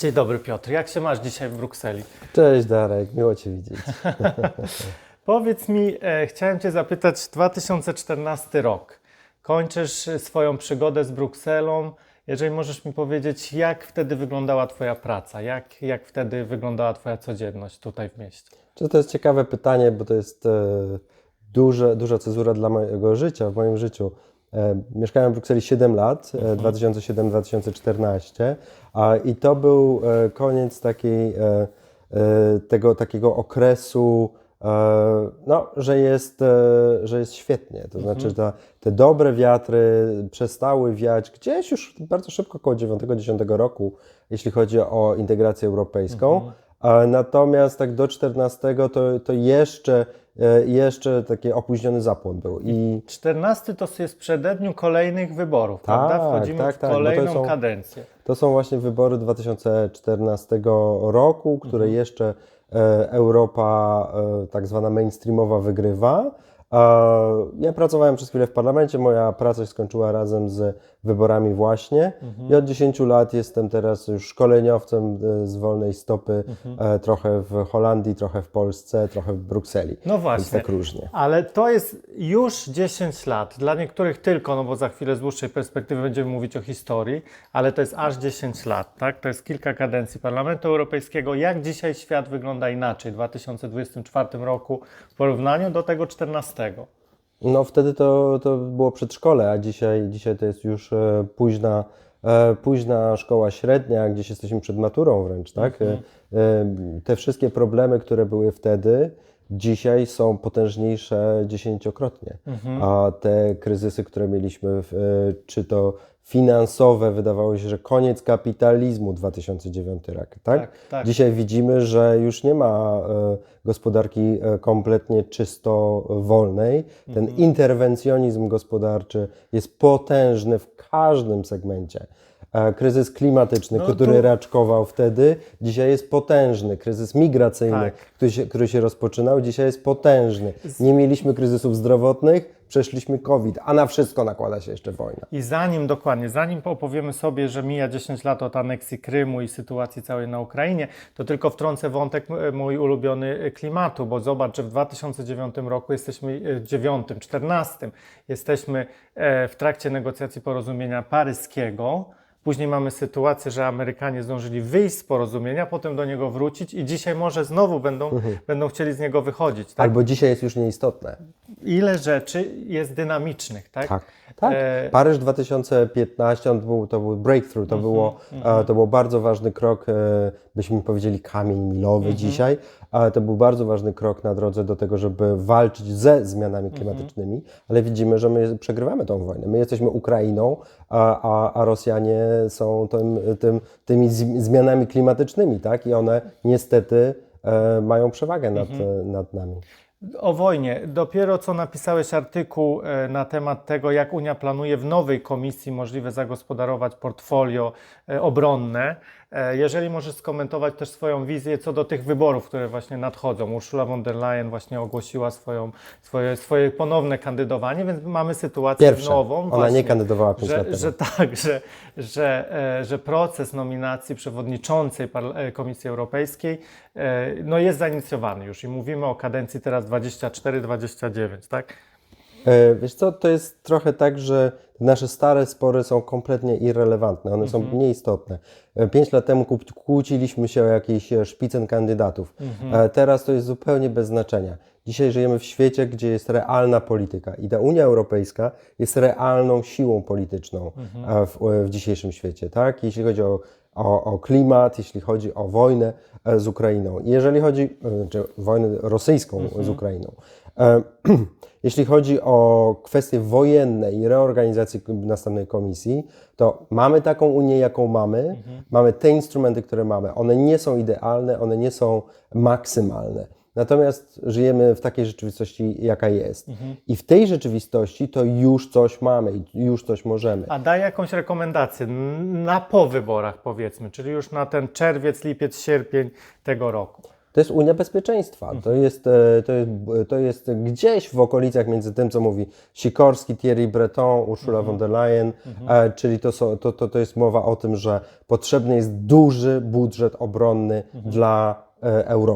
Dzień dobry Piotr, jak się masz dzisiaj w Brukseli? Cześć Darek, miło Cię widzieć. Powiedz mi, chciałem Cię zapytać, 2014 rok, kończysz swoją przygodę z Brukselą. Jeżeli możesz mi powiedzieć, jak wtedy wyglądała Twoja praca, jak wtedy wyglądała Twoja codzienność tutaj w mieście? To jest ciekawe pytanie, bo to jest duża cezura dla mojego życia, w moim życiu. Mieszkałem w Brukseli 7 lat, 2007-2014, i to był koniec tego takiego okresu, że jest świetnie. To znaczy, że te dobre wiatry przestały wiać gdzieś już bardzo szybko, około 9-10 roku, jeśli chodzi o integrację europejską. Natomiast tak do 14 to jeszcze taki opóźniony zapłon był. I 14 to jest przededniu kolejnych wyborów, prawda? Wchodzimy w kolejną kadencję. To są właśnie wybory 2014 roku, które jeszcze Europa tak zwana mainstreamowa wygrywa. Ja pracowałem przez chwilę w parlamencie, moja praca się skończyła razem z wyborami właśnie i od 10 lat jestem teraz już szkoleniowcem z wolnej stopy, trochę w Holandii, trochę w Polsce, trochę w Brukseli. No właśnie, więc tak różnie. Ale to jest już 10 lat, dla niektórych tylko, no bo za chwilę z dłuższej perspektywy będziemy mówić o historii, ale to jest aż 10 lat, tak? To jest kilka kadencji Parlamentu Europejskiego. Jak dzisiaj świat wygląda inaczej w 2024 roku w porównaniu do tego 14? No wtedy to było przedszkole, a dzisiaj to jest już późna szkoła średnia, gdzieś jesteśmy przed maturą wręcz, tak? Te wszystkie problemy, które były wtedy, dzisiaj są potężniejsze 10-krotnie. A te kryzysy, które mieliśmy, czy to finansowe, wydawało się, że koniec kapitalizmu, 2009 rok, tak? Tak. Dzisiaj widzimy, że już nie ma gospodarki kompletnie czysto wolnej. Ten interwencjonizm gospodarczy jest potężny w każdym segmencie. Kryzys klimatyczny, który raczkował wtedy, dzisiaj jest potężny. Kryzys migracyjny, który się rozpoczynał, dzisiaj jest potężny. Nie mieliśmy kryzysów zdrowotnych, przeszliśmy COVID, a na wszystko nakłada się jeszcze wojna. I zanim opowiemy sobie, że mija 10 lat od aneksji Krymu i sytuacji całej na Ukrainie, to tylko wtrącę wątek mój ulubiony klimatu, bo zobacz, że w 2009 roku jesteśmy, 14, jesteśmy w trakcie negocjacji porozumienia paryskiego. Później mamy sytuację, że Amerykanie zdążyli wyjść z porozumienia, potem do niego wrócić i dzisiaj może znowu będą chcieli z niego wychodzić. Tak? Albo dzisiaj jest już nieistotne. Ile rzeczy jest dynamicznych, tak? Tak. Paryż 2015 to był breakthrough, to był bardzo ważny krok, byśmy powiedzieli kamień milowy dzisiaj, ale to był bardzo ważny krok na drodze do tego, żeby walczyć ze zmianami klimatycznymi, ale widzimy, że my przegrywamy tą wojnę. My jesteśmy Ukrainą, a Rosjanie są tymi zmianami klimatycznymi, tak? I one niestety mają przewagę nad nami. O wojnie. Dopiero co napisałeś artykuł na temat tego, jak Unia planuje w nowej komisji możliwe zagospodarować portfolio obronne. Jeżeli możesz skomentować też swoją wizję co do tych wyborów, które właśnie nadchodzą. Ursula von der Leyen właśnie ogłosiła swoje ponowne kandydowanie, więc mamy sytuację nową. Ona właśnie, nie kandydowała 5 lat temu. Że proces nominacji przewodniczącej Komisji Europejskiej jest zainicjowany już i mówimy o kadencji teraz 24-29, tak? Wiesz co, to jest trochę tak, że nasze stare spory są kompletnie irrelevantne, one są nieistotne. 5 lat temu kłóciliśmy się o jakiś szpicen kandydatów. Teraz to jest zupełnie bez znaczenia. Dzisiaj żyjemy w świecie, gdzie jest realna polityka i ta Unia Europejska jest realną siłą polityczną w dzisiejszym świecie, tak? Jeśli chodzi o klimat, jeśli chodzi o wojnę z Ukrainą, jeżeli chodzi o wojnę rosyjską z Ukrainą. Jeśli chodzi o kwestie wojenne i reorganizacji następnej komisji, to mamy taką Unię, jaką mamy. Mamy te instrumenty, które mamy. One nie są idealne, one nie są maksymalne. Natomiast żyjemy w takiej rzeczywistości, jaka jest. I w tej rzeczywistości to już coś mamy i już coś możemy. A daj jakąś rekomendację na po wyborach, powiedzmy, czyli już na ten czerwiec, lipiec, sierpień tego roku. To jest Unia Bezpieczeństwa. To jest gdzieś w okolicach między tym, co mówi Sikorski, Thierry Breton, Ursula von der Leyen, czyli to jest mowa o tym, że potrzebny jest duży budżet obronny dla Europy.